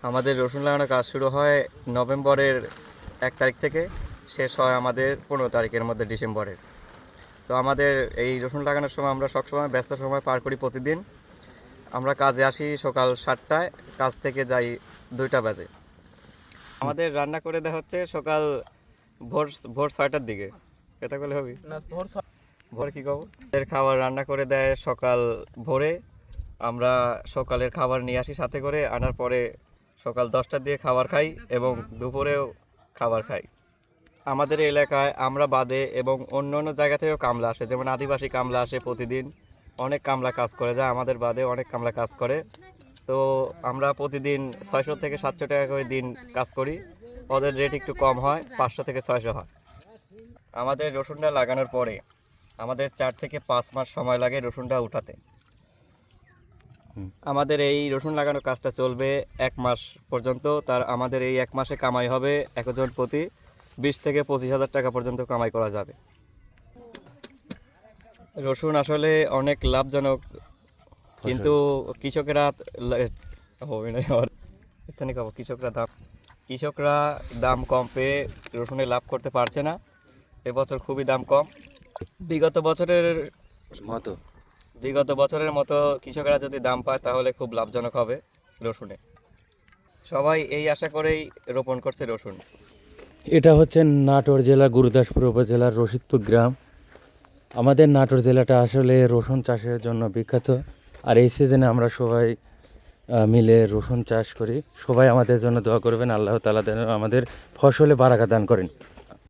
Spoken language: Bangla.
আমাদের রসুন লাগানোর কাজ শুরু হয় নভেম্বরের 1 তারিখ থেকে, শেষ হয় আমাদের 15 তারিখের মধ্যে ডিসেম্বরের। তো আমাদের এই রসুন লাগানোর সময় আমরা সবসময় ব্যস্ত সময় পার করি প্রতিদিন। আমরা কাজে আসি সকাল 7টায়, কাজ থেকে যাই 2টা বাজে। আমাদের রান্না করে দেওয়া হচ্ছে সকাল ভোর ভোর 6টার দিকে। এটা করলে হবে না? ভোর কি কব, এর খাবার রান্না করে দেয় সকাল ভোরে। আমরা সকালের খাবার নিয়ে আসি সাথে করে, আনার পরে সকাল 10টার দিকে খাবার খাই এবং দুপুরেও খাবার খাই। আমাদের এলাকায় আমরা বাদে এবং অন্য অন্য জায়গা থেকেও কামলা আসে, যেমন আদিবাসী কামলা আসে প্রতিদিন। অনেক কামলা কাজ করে যায়, আমাদের বাদে অনেক কামলা কাজ করে। তো আমরা প্রতিদিন 600 থেকে 700 টাকা করে দিন কাজ করি। ওদের রেট একটু কম হয়, 500 থেকে 600 হয়। আমাদের রসুনটা লাগানোর পরে আমাদের 4 থেকে 5 মাস সময় লাগে রসুনটা উঠাতে। আমাদের এই রসুন লাগানোর কাজটা চলবে 1 মাস পর্যন্ত। আমাদের এই 1 মাসে কামাই হবে একজন প্রতি 20 থেকে 25 হাজার টাকা পর্যন্ত কামাই করা যাবে। রসুন আসলে অনেক লাভজনক, কিন্তু কৃষকেরা কৃষকরা দাম কম পেয়ে রসুনে লাভ করতে পারছে না। এবছর খুবই দাম কম। বিগত বছরের মতো কৃষকেরা যদি দাম পায় তাহলে খুব লাভজনক হবে রসুনে। সবাই এই আশা করেই রোপণ করছে রসুন। এটা হচ্ছে নাটোর জেলার গুরুদাসপুর উপজেলার রশিদপুর গ্রাম। আমাদের নাটোর জেলাটা আসলে রসুন চাষের জন্য বিখ্যাত। আর এই সিজনে আমরা সবাই মিলে রসুন চাষ করি। সবাই আমাদের জন্য দোয়া করবেন, আল্লাহ তাআলা যেন আমাদের ফসলে বারাকা দান করেন।